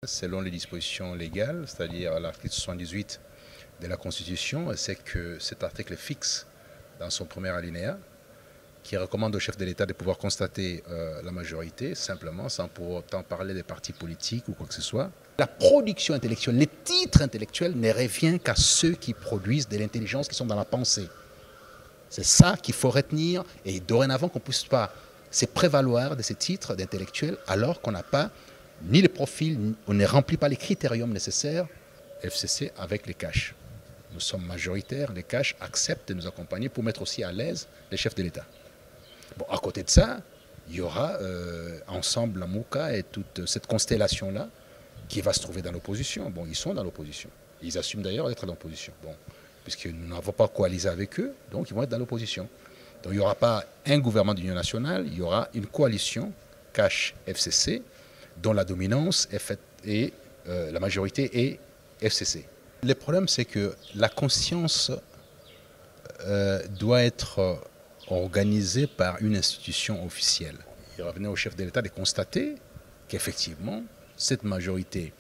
Selon les dispositions légales, c'est-à-dire l'article 78 de la Constitution, c'est que cet article fixe dans son premier alinéa qui recommande au chef de l'État de pouvoir constater la majorité, simplement, sans pour autant parler des partis politiques ou quoi que ce soit. La production intellectuelle, les titres intellectuels ne reviennent qu'à ceux qui produisent de l'intelligence, qui sont dans la pensée. C'est ça qu'il faut retenir, et dorénavant qu'on ne puisse pas se prévaloir de ces titres d'intellectuels alors qu'on n'a pas ni le profil, on ne remplit pas les critériums nécessaires, FCC avec les caches. Nous sommes majoritaires, les caches acceptent de nous accompagner pour mettre aussi à l'aise les chefs de l'État. Bon, à côté de ça, il y aura ensemble la Mouka et toute cette constellation-là qui va se trouver dans l'opposition. Bon, ils sont dans l'opposition. Ils assument d'ailleurs d'être dans l'opposition. Bon, puisque nous n'avons pas coalisé avec eux, donc ils vont être dans l'opposition. Donc il n'y aura pas un gouvernement d'union nationale, il y aura une coalition cache-FCC dont la dominance est faite et la majorité est FCC. Le problème, c'est que la conscience doit être organisée par une institution officielle. Il revenait au chef de l'État de constater qu'effectivement, cette majorité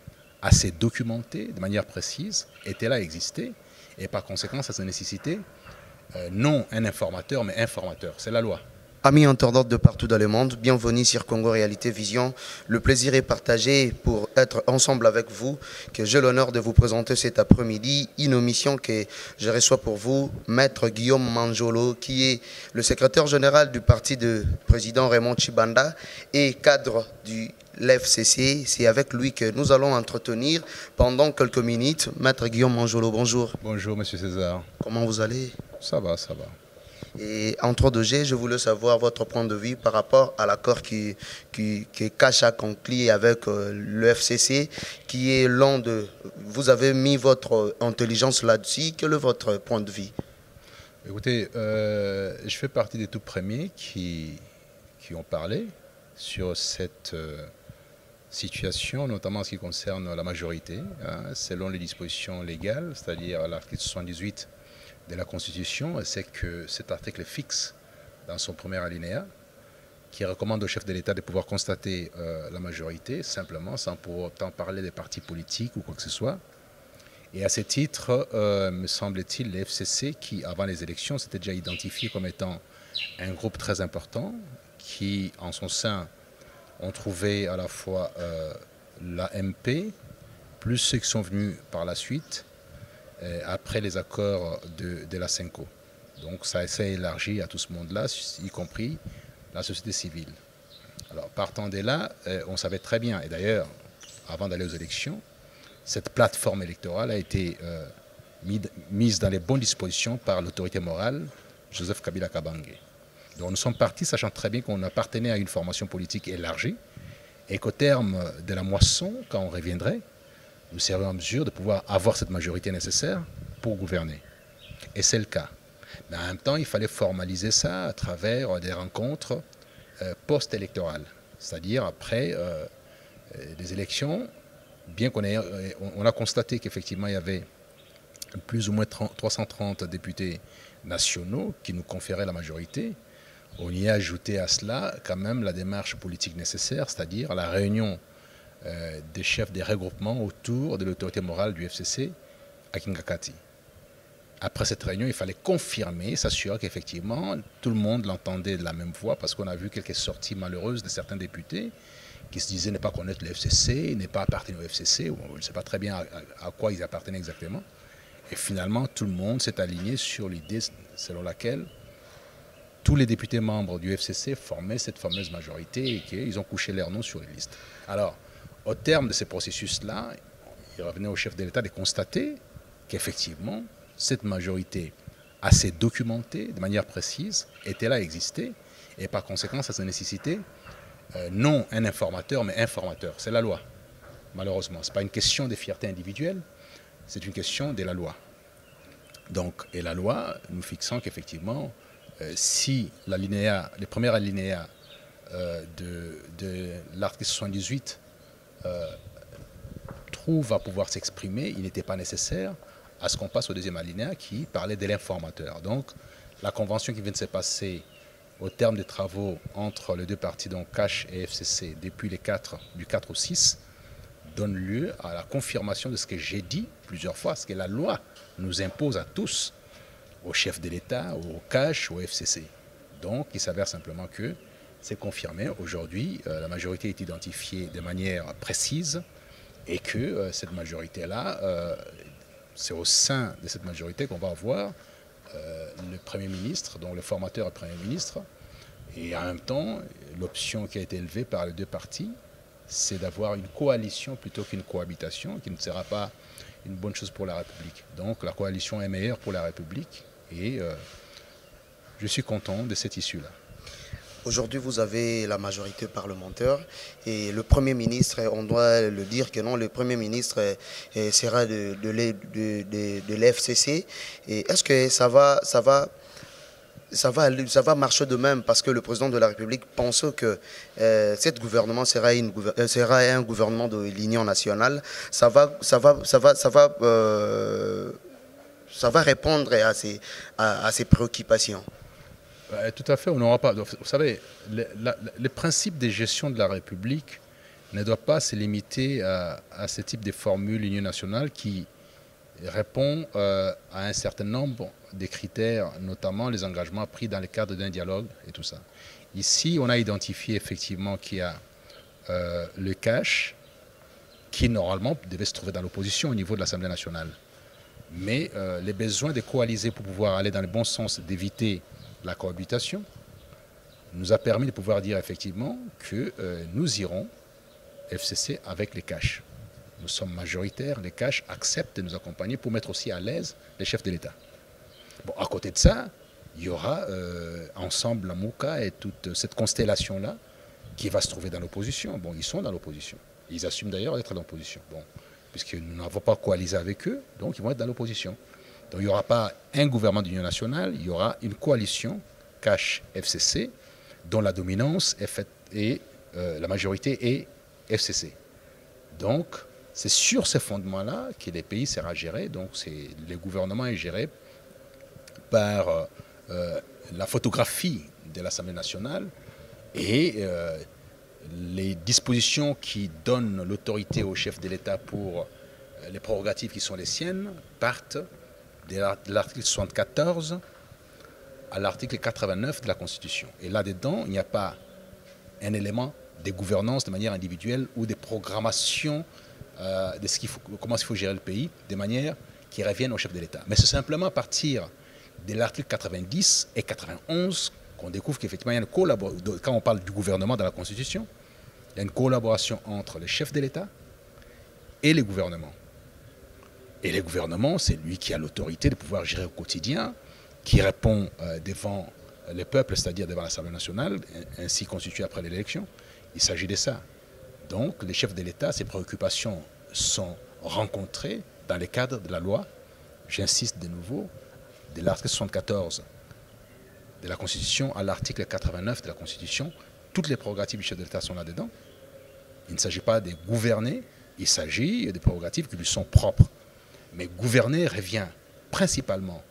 assez documentée, de manière précise, était là, existait, et par conséquent, ça nécessitait non un informateur, mais informateur. C'est la loi. Amis internautes de partout dans le monde, bienvenue sur Congo Réalité Vision. Le plaisir est partagé pour être ensemble avec vous, que j'ai l'honneur de vous présenter cet après-midi une émission que je reçois pour vous, Maître Guillaume Manjolo, qui est le secrétaire général du parti de président Raymond Tshibanda et cadre du l'FCC. C'est avec lui que nous allons entretenir pendant quelques minutes. Maître Guillaume Manjolo, bonjour. Bonjour, Monsieur César. Comment vous allez? Ça va, ça va. Et entre deux G, je voulais savoir votre point de vue par rapport à l'accord que Cash a conclu avec le FCC, qui est l'un de... Vous avez mis votre intelligence là-dessus. Quel est votre point de vue? Écoutez, je fais partie des tout premiers qui ont parlé sur cette situation, notamment en ce qui concerne la majorité, selon les dispositions légales, c'est-à-dire l'article 78 de la Constitution, c'est que cet article fixe dans son premier alinéa qui recommande au chef de l'État de pouvoir constater la majorité, simplement, sans pour autant parler des partis politiques ou quoi que ce soit. Et à ce titre, me semble-t-il, les FCC, qui avant les élections s'étaient déjà identifiés comme étant un groupe très important, qui en son sein ont trouvé à la fois l'AMP, plus ceux qui sont venus par la suite, après les accords de la CENCO. Donc ça s'est élargi à tout ce monde-là, y compris la société civile. Alors partant de là, on savait très bien, et d'ailleurs, avant d'aller aux élections, cette plateforme électorale a été mise dans les bonnes dispositions par l'autorité morale, Joseph Kabila Kabange. Donc nous sommes partis sachant très bien qu'on appartenait à une formation politique élargie et qu'au terme de la moisson, quand on reviendrait, nous serions en mesure de pouvoir avoir cette majorité nécessaire pour gouverner. Et c'est le cas. Mais en même temps, il fallait formaliser ça à travers des rencontres post-électorales. C'est-à-dire après des élections, bien qu'on a constaté qu'effectivement il y avait plus ou moins 330 députés nationaux qui nous conféraient la majorité, on y a ajouté à cela quand même la démarche politique nécessaire, c'est-à-dire la réunion des chefs des regroupements autour de l'autorité morale du FCC à Kingakati. Après cette réunion, il fallait confirmer, s'assurer qu'effectivement tout le monde l'entendait de la même voix, parce qu'on a vu quelques sorties malheureuses de certains députés qui se disaient ne pas connaître le FCC, ne pas appartenir au FCC, ou on ne sait pas très bien à quoi ils appartenaient exactement. Et finalement, tout le monde s'est aligné sur l'idée selon laquelle tous les députés membres du FCC formaient cette fameuse majorité et qu'ils ont couché leur nom sur les listes. Alors, au terme de ce processus-là, il revenait au chef de l'État de constater qu'effectivement, cette majorité assez documentée, de manière précise, était là, existait, et par conséquent, ça nécessitait non un informateur, mais informateur. C'est la loi, malheureusement. Ce n'est pas une question de fierté individuelle, c'est une question de la loi. Donc, et la loi, nous fixant qu'effectivement, si le premier alinéa de l'article 78 trouve à pouvoir s'exprimer, il n'était pas nécessaire à ce qu'on passe au deuxième alinéa qui parlait de l'informateur. Donc la convention qui vient de se passer au terme des travaux entre les deux partis, donc CACH et FCC, depuis du 4 au 6, donne lieu à la confirmation de ce que j'ai dit plusieurs fois, ce que la loi nous impose à tous, au chef de l'État, au CACH, au FCC. Donc, il s'avère simplement que c'est confirmé. Aujourd'hui, la majorité est identifiée de manière précise et que cette majorité-là, c'est au sein de cette majorité qu'on va avoir le Premier ministre, dont le formateur est le Premier ministre. Et en même temps, l'option qui a été élevée par les deux partis, c'est d'avoir une coalition plutôt qu'une cohabitation, qui ne sera pas une bonne chose pour la République. Donc la coalition est meilleure pour la République et je suis content de cette issue-là. Aujourd'hui, vous avez la majorité parlementaire et le Premier ministre, on doit le dire que non, le Premier ministre sera de l'FCC. Et est-ce que ça va marcher de même parce que le président de la République pense que cet gouvernement sera un gouvernement de l'Union nationale. Ça va répondre à ces préoccupations. Tout à fait, on n'aura pas. Vous savez, le principe de gestion de la République ne doit pas se limiter à ce type de formule Union nationale qui répond à un certain nombre de critères, notamment les engagements pris dans le cadre d'un dialogue et tout ça. Ici, on a identifié effectivement qu'il y a le CACH qui normalement devait se trouver dans l'opposition au niveau de l'Assemblée nationale. Mais les besoins de coaliser pour pouvoir aller dans le bon sens, d'éviter la cohabitation, nous a permis de pouvoir dire effectivement que nous irons FCC avec les CACH. Nous sommes majoritaires, les CACH acceptent de nous accompagner pour mettre aussi à l'aise les chefs de l'État. Bon, à côté de ça, il y aura ensemble la Mouka et toute cette constellation-là qui va se trouver dans l'opposition. Bon, ils sont dans l'opposition. Ils assument d'ailleurs d'être dans l'opposition. Bon, puisque nous n'avons pas coalisé avec eux, donc ils vont être dans l'opposition. Donc il n'y aura pas un gouvernement d'union nationale, il y aura une coalition CACH-FCC dont la dominance est faite et la majorité est FCC. Donc c'est sur ces fondements-là que les pays sera géré. Donc le gouvernement est géré par la photographie de l'Assemblée nationale et les dispositions qui donnent l'autorité au chef de l'État pour les prérogatives qui sont les siennes partent de l'article 74 à l'article 89 de la Constitution. Et là-dedans, il n'y a pas un élément de gouvernance de manière individuelle ou de programmation de comment il faut gérer le pays de manière qui revienne au chef de l'État. Mais c'est simplement à partir de l'article 90 et 91 qu'on découvre qu'effectivement il y a une collaboration. Quand on parle du gouvernement dans la Constitution, il y a une collaboration entre le chef de l'État et les gouvernements. Et le gouvernement, c'est lui qui a l'autorité de pouvoir gérer au quotidien, qui répond devant le peuple, c'est-à-dire devant l'Assemblée nationale, ainsi constituée après l'élection. Il s'agit de ça. Donc, les chefs de l'État, ces préoccupations sont rencontrées dans le cadre de la loi, j'insiste de nouveau, de l'article 74 de la Constitution à l'article 89 de la Constitution. Toutes les prérogatives du chef de l'État sont là-dedans. Il ne s'agit pas de gouverner, il s'agit des prérogatives qui lui sont propres. Mais gouverner revient principalement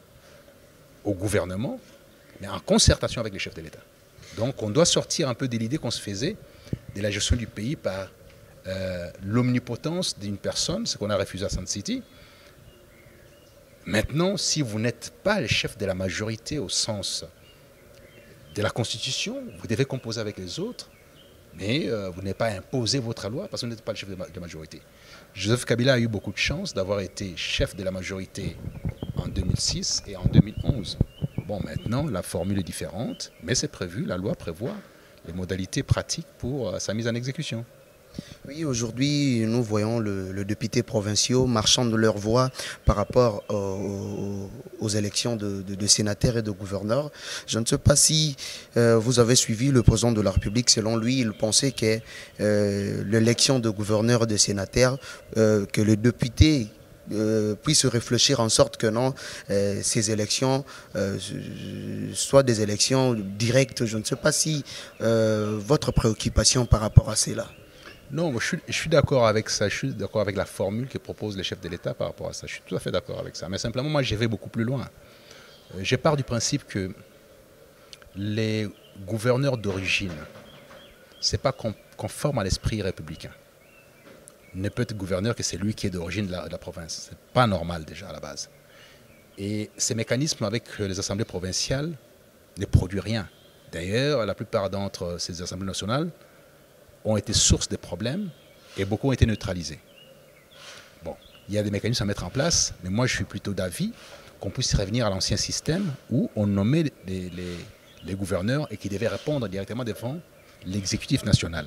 au gouvernement, mais en concertation avec les chefs de l'État. Donc on doit sortir un peu de l'idée qu'on se faisait de la gestion du pays par l'omnipotence d'une personne, ce qu'on a refusé à Sun City. Maintenant, si vous n'êtes pas le chef de la majorité au sens de la Constitution, vous devez composer avec les autres, mais vous n'avez pas imposé votre loi parce que vous n'êtes pas le chef de la majorité. Joseph Kabila a eu beaucoup de chance d'avoir été chef de la majorité en 2006 et en 2011. Bon, maintenant, la formule est différente, mais c'est prévu, la loi prévoit les modalités pratiques pour sa mise en exécution. Oui, aujourd'hui, nous voyons le député provinciaux marchant de leur voix par rapport aux élections de sénateurs et de gouverneurs. Je ne sais pas si vous avez suivi le président de la République. Selon lui, il pensait que l'élection de gouverneurs et de sénateurs, que les députés puissent réfléchir en sorte que non, ces élections soient des élections directes. Je ne sais pas si votre préoccupation par rapport à cela. Non, je suis d'accord avec ça, je suis d'accord avec la formule que propose les chefs de l'État par rapport à ça. Je suis tout à fait d'accord avec ça. Mais simplement, moi, je vais beaucoup plus loin. Je pars du principe que les gouverneurs d'origine, ce n'est pas conforme à l'esprit républicain. ne peut être gouverneur que c'est lui qui est d'origine de la province. Ce n'est pas normal déjà à la base. Et ces mécanismes avec les assemblées provinciales ne produisent rien. D'ailleurs, la plupart d'entre ces assemblées nationales ont été source de problèmes et beaucoup ont été neutralisés. Bon, il y a des mécanismes à mettre en place, mais moi je suis plutôt d'avis qu'on puisse revenir à l'ancien système où on nommait les gouverneurs et qui devaient répondre directement devant l'exécutif national.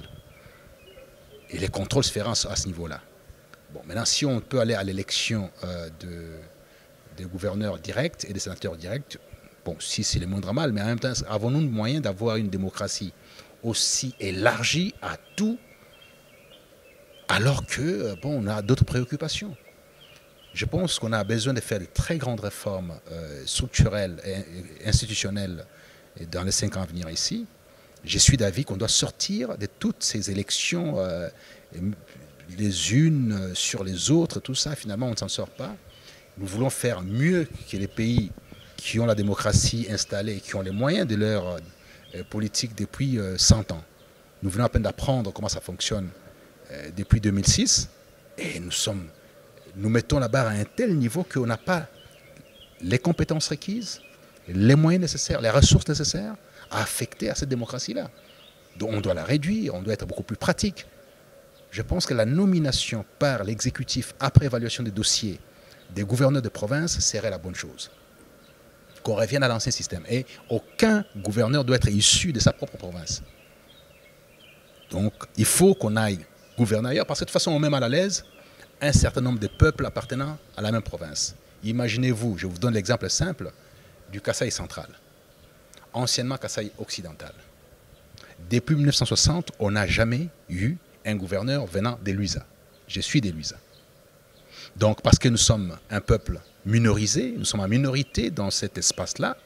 Et les contrôles se feraient à ce niveau-là. Bon, maintenant, si on peut aller à l'élection des gouverneurs directs et des sénateurs directs, bon, si c'est le moindre mal, mais en même temps, avons-nous le moyen d'avoir une démocratie aussi élargie à tout, alors que, bon, on a d'autres préoccupations. Je pense qu'on a besoin de faire de très grandes réformes structurelles et institutionnelles dans les 5 ans à venir ici. Je suis d'avis qu'on doit sortir de toutes ces élections, les unes sur les autres, tout ça, finalement, on ne s'en sort pas. Nous voulons faire mieux que les pays qui ont la démocratie installée et qui ont les moyens de leur politique depuis 100 ans. Nous venons à peine d'apprendre comment ça fonctionne depuis 2006 et nous mettons la barre à un tel niveau qu'on n'a pas les compétences requises, les moyens nécessaires, les ressources nécessaires à affecter à cette démocratie-là. Donc on doit la réduire, on doit être beaucoup plus pratique. Je pense que la nomination par l'exécutif après évaluation des dossiers des gouverneurs de province serait la bonne chose. Qu'on revienne à l'ancien système. Et aucun gouverneur doit être issu de sa propre province. Donc il faut qu'on aille gouverner ailleurs, parce que de toute façon on met mal à l'aise un certain nombre de peuples appartenant à la même province. Imaginez-vous, je vous donne l'exemple simple du Kasaï central, anciennement Kasaï occidental. Depuis 1960, on n'a jamais eu un gouverneur venant de Luisa. Je suis de Luisa. Donc parce que nous sommes un peuple minorisé, nous sommes en minorité dans cet espace-là,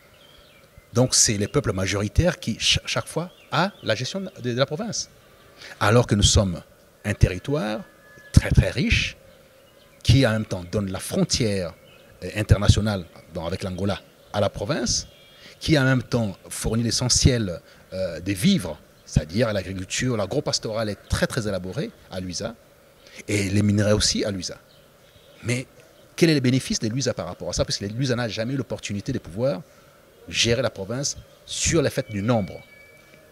donc c'est les peuples majoritaires qui, chaque fois, a la gestion de la province. Alors que nous sommes un territoire très très riche, qui en même temps donne la frontière internationale avec l'Angola à la province, qui en même temps fournit l'essentiel des vivres, c'est-à-dire l'agriculture, l'agro-pastorale est très très élaborée à Luisa, et les minerais aussi à Luisa. Mais quel est le bénéfice de Luisa par rapport à ça? Parce que Luisa n'a jamais eu l'opportunité de pouvoir gérer la province sur le fait du nombre.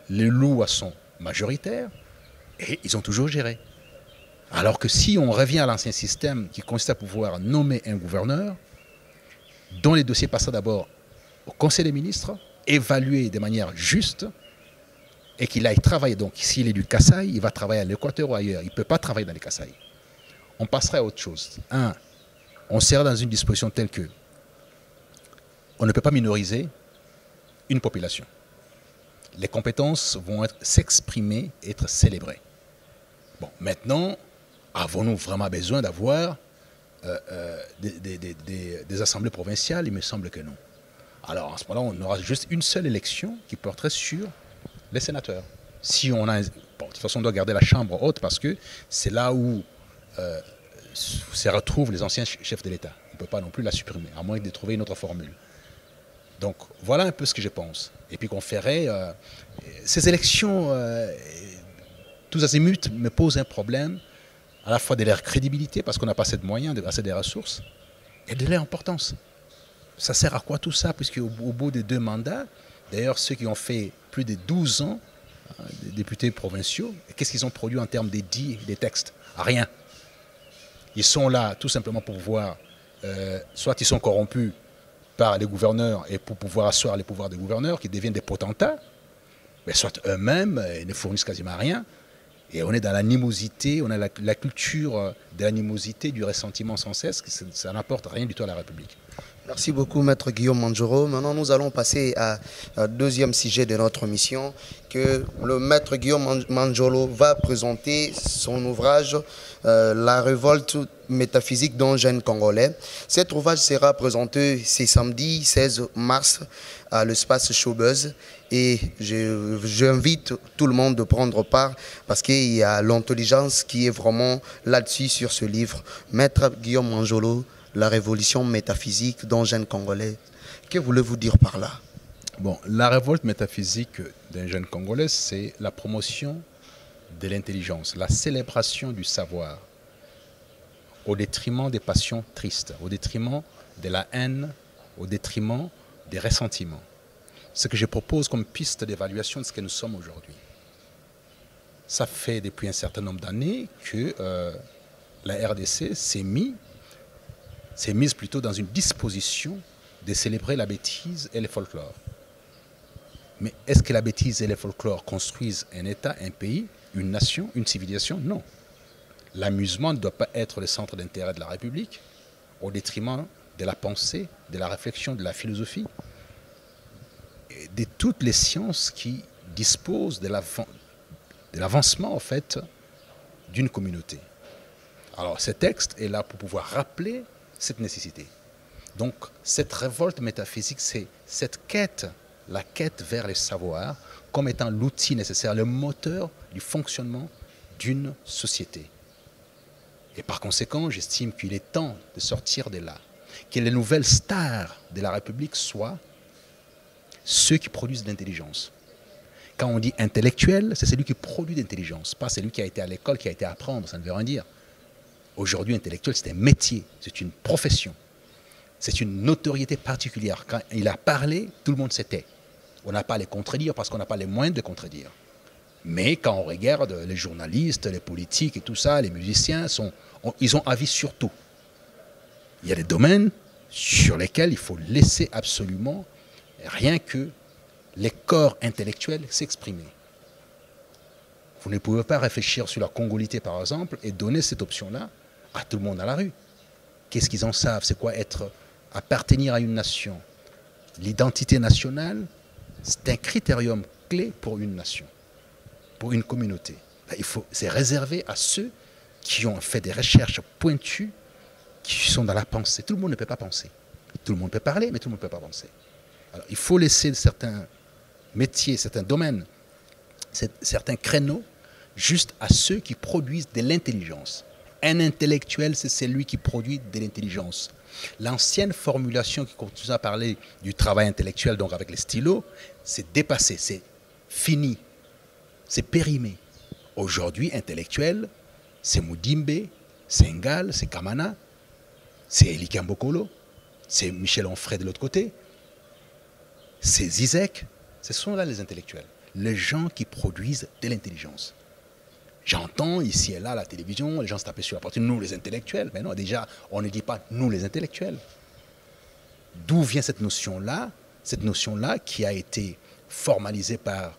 Les Loua sont majoritaires et ils ont toujours géré. Alors que si on revient à l'ancien système qui consiste à pouvoir nommer un gouverneur, dont les dossiers passent d'abord au Conseil des ministres, évalués de manière juste, et qu'il aille travailler. Donc s'il est du Kasaï, il va travailler à l'Équateur ou ailleurs. Il ne peut pas travailler dans les Kasaï. On passerait à autre chose. On serait dans une disposition telle que on ne peut pas minoriser une population. Les compétences vont s'exprimer, être célébrées. Bon, maintenant, avons-nous vraiment besoin d'avoir des assemblées provinciales? Il me semble que non. Alors, en ce moment-là, on aura juste une seule élection qui porterait sur les sénateurs. Si on a... Bon, de toute façon, on doit garder la chambre haute parce que c'est là où se retrouvent les anciens chefs de l'État. On ne peut pas non plus la supprimer, à moins de trouver une autre formule. Donc, voilà un peu ce que je pense. Et puis qu'on ferait... ces élections, tous azimuts, me posent un problème, à la fois de leur crédibilité, parce qu'on n'a pas assez de moyens, assez de ressources, et de leur importance. Ça sert à quoi tout ça? Puisqu'au bout des 2 mandats, d'ailleurs, ceux qui ont fait plus de 12 ans, des députés provinciaux, qu'est-ce qu'ils ont produit en termes d'édits, des textes? Rien. Ils sont là tout simplement pour pouvoir, soit ils sont corrompus par les gouverneurs et pour pouvoir asseoir les pouvoirs des gouverneurs qui deviennent des potentats, mais soit eux-mêmes ne fournissent quasiment rien. Et on est dans l'animosité, on a la culture de l'animosité, du ressentiment sans cesse, ça n'apporte rien du tout à la République. Merci beaucoup, Maître Guillaume Manjolo. Maintenant, nous allons passer au deuxième sujet de notre mission, que le Maître Guillaume Manjolo va présenter son ouvrage « La révolte métaphysique d'un jeune Congolais ». Cet ouvrage sera présenté ce samedi 16 mars à l'espace Showbuzz. Et j'invite tout le monde de prendre part parce qu'il y a l'intelligence qui est vraiment là-dessus sur ce livre. Maître Guillaume Manjolo, la révolution métaphysique d'un jeune Congolais. Que voulez-vous dire par là? Bon, la révolte métaphysique d'un jeune Congolais, c'est la promotion de l'intelligence, la célébration du savoir. au détriment des passions tristes, au détriment de la haine, au détriment des ressentiments. Ce que je propose comme piste d'évaluation de ce que nous sommes aujourd'hui. Ça fait depuis un certain nombre d'années que la RDC s'est mise plutôt dans une disposition de célébrer la bêtise et le folklore. Mais est-ce que la bêtise et le folklore construisent un État, un pays, une nation, une civilisation? Non. L'amusement ne doit pas être le centre d'intérêt de la République, au détriment de la pensée, de la réflexion, de la philosophie, et de toutes les sciences qui disposent de l'avancement en fait d'une communauté. Alors ce texte est là pour pouvoir rappeler cette nécessité. Donc cette révolte métaphysique, c'est cette quête, la quête vers le savoir, comme étant l'outil nécessaire, le moteur du fonctionnement d'une société. Et par conséquent, j'estime qu'il est temps de sortir de là, que les nouvelles stars de la République soient ceux qui produisent de l'intelligence. Quand on dit intellectuel, c'est celui qui produit de l'intelligence, pas celui qui a été à l'école, qui a été à apprendre, ça ne veut rien dire. Aujourd'hui, intellectuel, c'est un métier, c'est une profession, c'est une notoriété particulière. Quand il a parlé, tout le monde se tait. On n'a pas à les contredire parce qu'on n'a pas les moyens de contredire. Mais quand on regarde les journalistes, les politiques et tout ça, les musiciens, ils ont avis sur tout. Il y a des domaines sur lesquels il faut laisser absolument rien que les corps intellectuels s'exprimer. Vous ne pouvez pas réfléchir sur la congolité, par exemple, et donner cette option-là à tout le monde à la rue. Qu'est-ce qu'ils en savent? C'est quoi appartenir à une nation? L'identité nationale, c'est un critérium clé pour une nation, pour une communauté. C'est réservé à ceux qui ont fait des recherches pointues, qui sont dans la pensée. Tout le monde ne peut pas penser. Tout le monde peut parler, mais tout le monde ne peut pas penser. Alors, il faut laisser certains métiers, certains domaines, certains créneaux, juste à ceux qui produisent de l'intelligence. Un intellectuel, c'est celui qui produit de l'intelligence. L'ancienne formulation qui continue à parler du travail intellectuel, donc avec les stylos, c'est dépassé, c'est fini, c'est périmé. Aujourd'hui, intellectuel, c'est Moudimbe, c'est Ngal, c'est Kamana, c'est Eli Kambokolo, c'est Michel Onfray de l'autre côté, c'est Zizek. Ce sont là les intellectuels, les gens qui produisent de l'intelligence. J'entends ici et là à la télévision, les gens se taper sur la poitrine, nous les intellectuels. Mais non, déjà, on ne dit pas nous les intellectuels. D'où vient cette notion-là? Cette notion-là qui a été formalisée par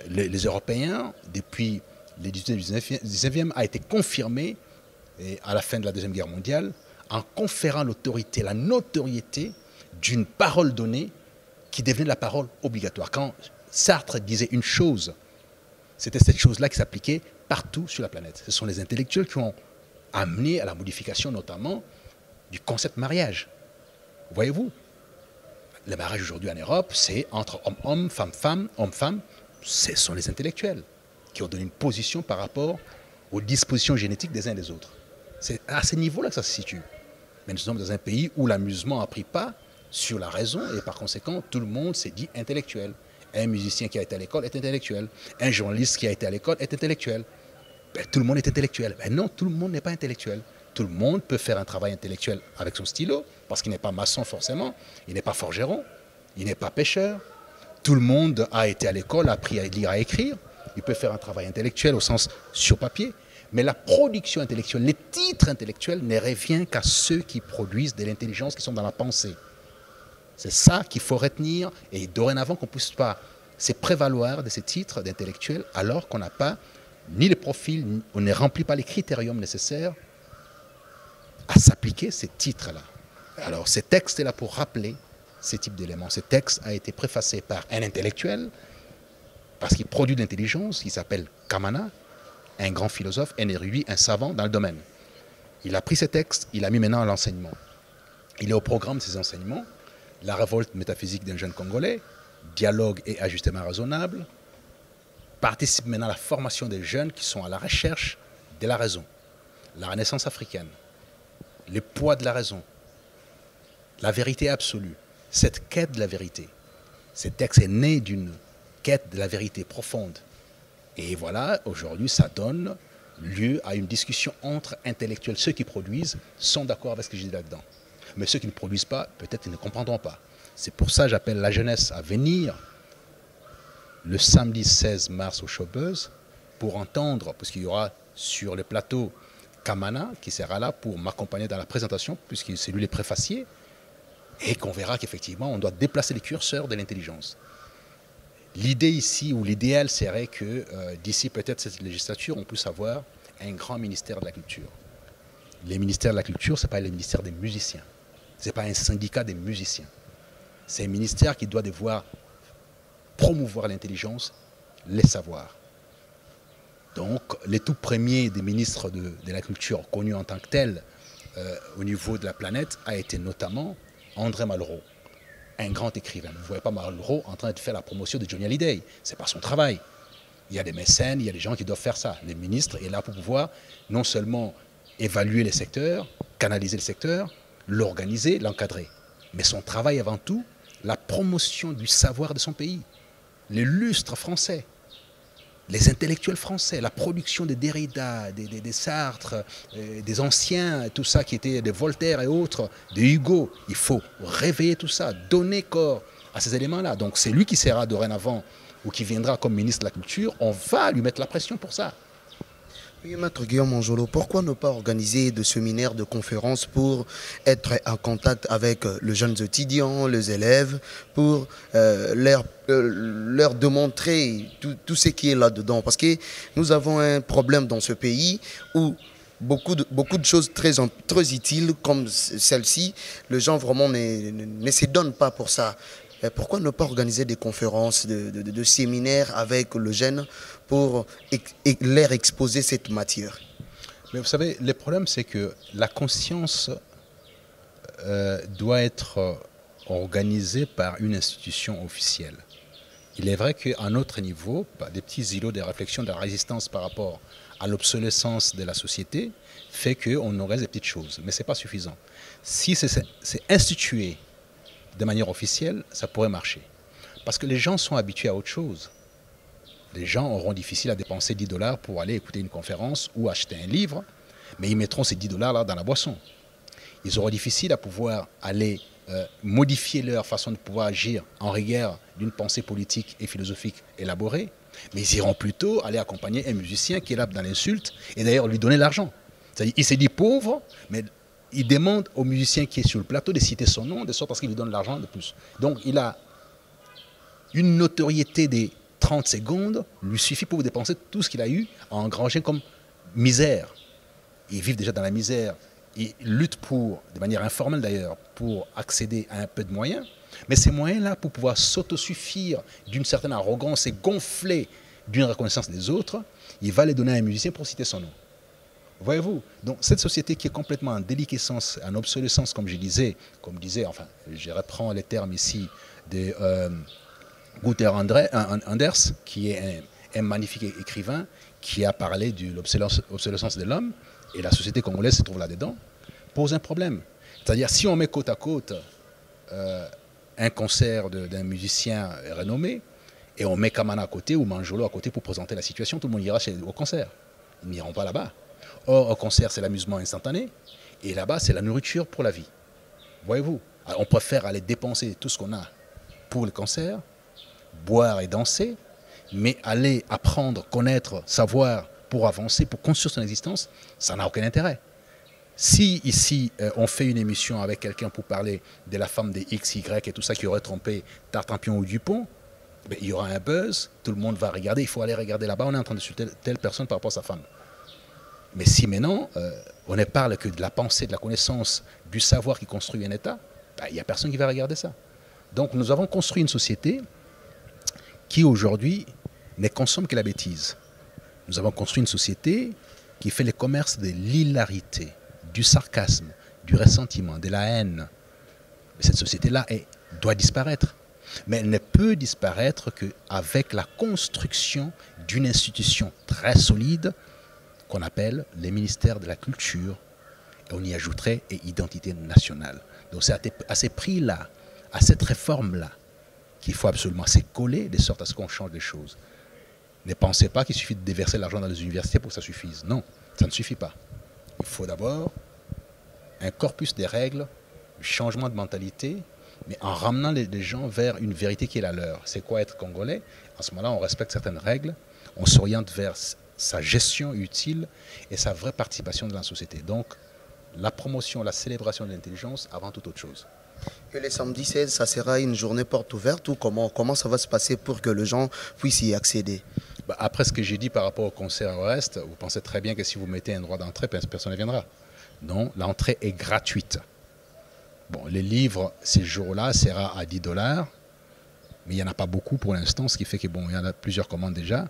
les Européens depuis le 19e, a été confirmée à la fin de la Deuxième Guerre mondiale en conférant l'autorité, la notoriété d'une parole donnée qui devenait la parole obligatoire. Quand Sartre disait une chose, c'était cette chose-là qui s'appliquait partout sur la planète. Ce sont les intellectuels qui ont amené à la modification notamment du concept mariage. Voyez-vous, le mariage aujourd'hui en Europe, c'est entre homme-homme, femme-femme, homme-femme. Ce sont les intellectuels qui ont donné une position par rapport aux dispositions génétiques des uns et des autres. C'est à ce niveau-là que ça se situe. Mais nous sommes dans un pays où l'amusement n'a pris pas sur la raison et par conséquent, tout le monde s'est dit intellectuel. Un musicien qui a été à l'école est intellectuel. Un journaliste qui a été à l'école est intellectuel. Ben, tout le monde est intellectuel. Ben non, tout le monde n'est pas intellectuel. Tout le monde peut faire un travail intellectuel avec son stylo, parce qu'il n'est pas maçon forcément, il n'est pas forgeron, il n'est pas pêcheur. Tout le monde a été à l'école, a appris à lire, à écrire. Il peut faire un travail intellectuel au sens sur papier. Mais la production intellectuelle, les titres intellectuels ne reviennent qu'à ceux qui produisent de l'intelligence, qui sont dans la pensée. C'est ça qu'il faut retenir, et dorénavant qu'on ne puisse pas se prévaloir de ces titres d'intellectuels alors qu'on n'a pas ni le profil, on ne remplit pas les critériums nécessaires à s'appliquer ces titres-là. Alors ce texte est là pour rappeler ces types d'éléments. Ce texte a été préfacé par un intellectuel, parce qu'il produit de l'intelligence, il s'appelle Kamana, un grand philosophe, un érudit, un savant dans le domaine. Il a pris ce texte, il l'a mis maintenant à l'enseignement. Il est au programme de ces enseignements. La révolte métaphysique d'un jeune Congolais, dialogue et ajustement raisonnable, participe maintenant à la formation des jeunes qui sont à la recherche de la raison, la renaissance africaine, le poids de la raison, la vérité absolue, cette quête de la vérité. Ce texte est né d'une quête de la vérité profonde. Et voilà, aujourd'hui, ça donne lieu à une discussion entre intellectuels. Ceux qui produisent sont d'accord avec ce que je dis là-dedans. Mais ceux qui ne produisent pas, peut-être ils ne comprendront pas. C'est pour ça que j'appelle la jeunesse à venir le samedi 16 mars au Showbuzz pour entendre, parce qu'il y aura sur le plateau Kamana qui sera là pour m'accompagner dans la présentation, puisque c'est lui le préfacier, et qu'on verra qu'effectivement on doit déplacer les curseurs de l'intelligence. L'idée ici, ou l'idéal serait que d'ici peut-être cette législature, on puisse avoir un grand ministère de la culture. Les ministères de la culture, ce n'est pas le ministère des musiciens. Ce n'est pas un syndicat des musiciens. C'est un ministère qui doit devoir promouvoir l'intelligence, les savoirs. Donc, les tout premiers des ministres de la culture connus en tant que tels au niveau de la planète a été notamment André Malraux, un grand écrivain. Vous ne voyez pas Malraux en train de faire la promotion de Johnny Hallyday. Ce n'est pas son travail. Il y a des mécènes, il y a des gens qui doivent faire ça. Le ministre est là pour pouvoir non seulement évaluer les secteurs, canaliser le secteur, l'organiser, l'encadrer. Mais son travail avant tout, la promotion du savoir de son pays, les lustres français, les intellectuels français, la production des Derrida, des Sartre, des anciens, tout ça qui était des Voltaire et autres, de Hugo. Il faut réveiller tout ça, donner corps à ces éléments-là. Donc c'est lui qui sera dorénavant ou qui viendra comme ministre de la Culture. On va lui mettre la pression pour ça. Oui, Maître Guillaume Anjolo, pourquoi ne pas organiser de séminaires, de conférences pour être en contact avec les jeunes étudiants, les élèves, pour leur démontrer tout ce qui est là-dedans? Parce que nous avons un problème dans ce pays où beaucoup de choses très utiles comme celle-ci, les gens vraiment ne se donnent pas pour ça. Pourquoi ne pas organiser des conférences, de séminaires avec les jeunes pour leur exposer cette matière? Mais vous savez, le problème, c'est que la conscience doit être organisée par une institution officielle. Il est vrai qu'à notre niveau, des petits îlots de réflexion, de la résistance par rapport à l'obsolescence de la société, fait qu'on aurait des petites choses. Mais ce n'est pas suffisant. Si c'est institué de manière officielle, ça pourrait marcher. Parce que les gens sont habitués à autre chose. Les gens auront difficile à dépenser 10 $ pour aller écouter une conférence ou acheter un livre, mais ils mettront ces 10 $ là dans la boisson. Ils auront difficile à pouvoir aller modifier leur façon de pouvoir agir en rigueur d'une pensée politique et philosophique élaborée, mais ils iront plutôt aller accompagner un musicien qui est là dans l'insulte et d'ailleurs lui donner l'argent. C'est-à-dire, il s'est dit pauvre, mais il demande au musicien qui est sur le plateau de citer son nom, de sorte à ce qu'il lui donne l'argent de plus. Donc il a une notoriété des 30 secondes, lui suffit pour dépenser tout ce qu'il a eu à engranger comme misère. Ils vivent déjà dans la misère. Ils luttent pour, de manière informelle d'ailleurs, pour accéder à un peu de moyens. Mais ces moyens-là, pour pouvoir s'autosuffire d'une certaine arrogance et gonfler d'une reconnaissance des autres, il va les donner à un musicien pour citer son nom. Voyez-vous, donc cette société qui est complètement en déliquescence, en obsolescence, comme disais, enfin, je reprends les termes ici de Gunther Anders, qui est un magnifique écrivain qui a parlé de l'obsolescence de l'homme, et la société congolaise se trouve là-dedans, pose un problème. C'est-à-dire, si on met côte à côte un concert d'un musicien renommé, et on met Kamana à côté ou Manjolo à côté pour présenter la situation, tout le monde ira au concert. Ils n'iront pas là-bas. Or, au concert, c'est l'amusement instantané, et là-bas, c'est la nourriture pour la vie. Voyez-vous, on préfère aller dépenser tout ce qu'on a pour le concert, boire et danser, mais aller apprendre, connaître, savoir pour avancer, pour construire son existence, ça n'a aucun intérêt. Si ici, on fait une émission avec quelqu'un pour parler de la femme des X, Y et tout ça qui aurait trompé Tartampion ou Dupont, ben, il y aura un buzz, tout le monde va regarder, il faut aller regarder là-bas, on est en train de suivre telle personne par rapport à sa femme. Mais si maintenant, on ne parle que de la pensée, de la connaissance, du savoir qui construit un État, ben, il n'y a personne qui va regarder ça. Donc nous avons construit une société qui aujourd'hui ne consomme que la bêtise. Nous avons construit une société qui fait le commerce de l'hilarité, du sarcasme, du ressentiment, de la haine. Mais cette société-là doit disparaître. Mais elle ne peut disparaître qu'avec la construction d'une institution très solide qu'on appelle les ministères de la culture, et on y ajouterait et identité nationale. Donc c'est à ces prix-là, à cette réforme-là, qu'il faut absolument s'y coller de sorte à ce qu'on change les choses. Ne pensez pas qu'il suffit de déverser l'argent dans les universités pour que ça suffise. Non, ça ne suffit pas. Il faut d'abord un corpus des règles, un changement de mentalité, mais en ramenant les gens vers une vérité qui est la leur. C'est quoi être congolais? En ce moment-là, on respecte certaines règles, on s'oriente vers sa gestion utile et sa vraie participation dans la société. Donc, la promotion, la célébration de l'intelligence avant toute autre chose. Et le samedi 16, ça sera une journée porte ouverte ou comment ça va se passer pour que les gens puissent y accéder? Après ce que j'ai dit par rapport au concert au reste, vous pensez très bien que si vous mettez un droit d'entrée, personne ne viendra. Non, l'entrée est gratuite. Bon, les livres, ces jours-là, sera à 10 $, mais il n'y en a pas beaucoup pour l'instant, ce qui fait qu'il y en a plusieurs commandes déjà.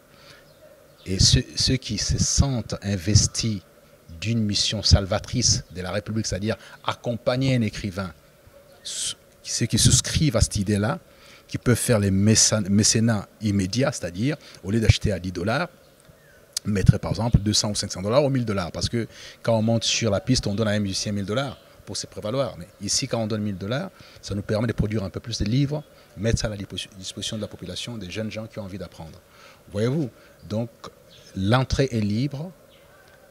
Et ceux qui se sentent investis d'une mission salvatrice de la République, c'est-à-dire accompagner un écrivain, ceux qui souscrivent à cette idée-là, qui peuvent faire les mécénats immédiats, c'est-à-dire, au lieu d'acheter à 10 $, mettre par exemple 200 ou 500 $ ou 1000 $. Parce que quand on monte sur la piste, on donne à un musicien 1000 $ pour se prévaloir. Mais ici, quand on donne 1000 $, ça nous permet de produire un peu plus de livres, mettre ça à la disposition de la population, des jeunes gens qui ont envie d'apprendre. Voyez-vous? Donc, l'entrée est libre.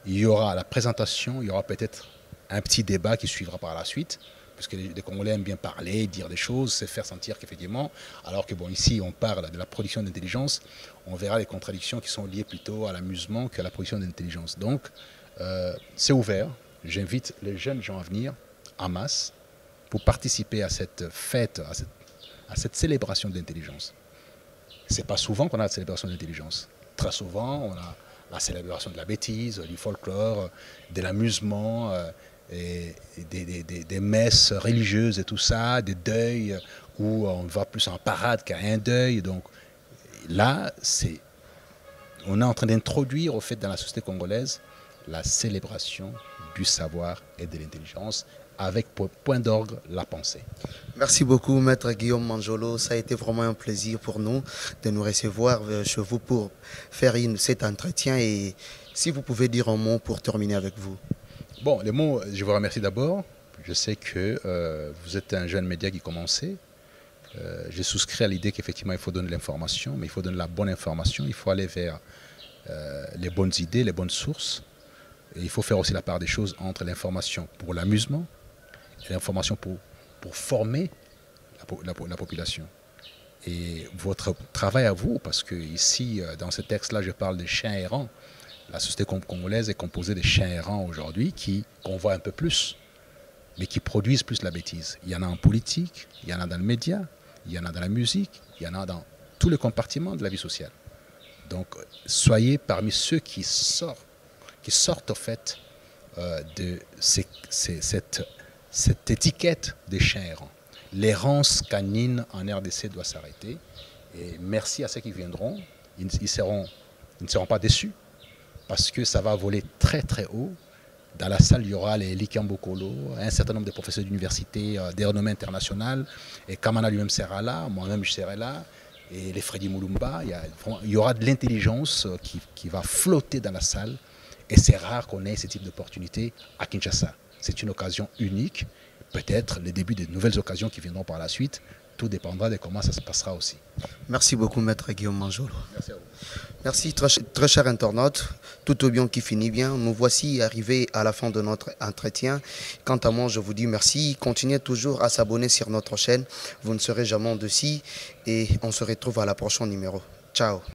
Il y aura la présentation, il y aura peut-être un petit débat qui suivra par la suite, puisque les Congolais aiment bien parler, dire des choses, se faire sentir qu'effectivement, alors que ici on parle de la production d'intelligence, on verra les contradictions qui sont liées plutôt à l'amusement qu'à la production d'intelligence. Donc, c'est ouvert. J'invite les jeunes gens à venir en masse pour participer à cette fête, à cette célébration d'intelligence. Ce n'est pas souvent qu'on a la célébration d'intelligence. Très souvent, on a la célébration de la bêtise, du folklore, de l'amusement, et des messes religieuses et tout ça, des deuils où on va plus en parade qu'à un deuil. Donc là, on est en train d'introduire au fait dans la société congolaise la célébration du savoir et de l'intelligence avec pour point d'orgue la pensée. Merci beaucoup, Maître Guillaume Manjolo. Ça a été vraiment un plaisir pour nous de nous recevoir chez vous pour faire cet entretien. Et si vous pouvez dire un mot pour terminer avec vous. Bon, les mots, je vous remercie d'abord. Je sais que vous êtes un jeune média qui commençait. J'ai souscrit à l'idée qu'effectivement, il faut donner l'information, mais il faut donner la bonne information. Il faut aller vers les bonnes idées, les bonnes sources. Et il faut faire aussi la part des choses entre l'information pour l'amusement et l'information pour former la population. Et votre travail à vous, parce que ici, dans ce texte-là, je parle des chiens errants. La société congolaise est composée de chiens errants aujourd'hui qu'on voit un peu plus, mais qui produisent plus la bêtise. Il y en a en politique, il y en a dans le média, il y en a dans la musique, il y en a dans tous les compartiments de la vie sociale. Donc, soyez parmi ceux qui sortent au fait de cette étiquette des chiens errants. L'errance canine en RDC doit s'arrêter. Et merci à ceux qui viendront. Ils ne seront pas déçus parce que ça va voler très très haut. Dans la salle, il y aura les Likambokolo, un certain nombre de professeurs d'université des renommées internationales. Et Kamana lui-même sera là, moi-même je serai là. Et les Freddy Moulumba, il y aura de l'intelligence qui va flotter dans la salle. Et c'est rare qu'on ait ce type d'opportunité à Kinshasa. C'est une occasion unique. Peut-être le début de nouvelles occasions qui viendront par la suite. Tout dépendra de comment ça se passera aussi. Merci beaucoup, Maître Guillaume Manjolo. Merci à vous. Merci, très chers internautes. Tout au bien qui finit bien. Nous voici arrivés à la fin de notre entretien. Quant à moi, je vous dis merci. Continuez toujours à s'abonner sur notre chaîne. Vous ne serez jamais en dessus. Et on se retrouve à la prochaine numéro. Ciao.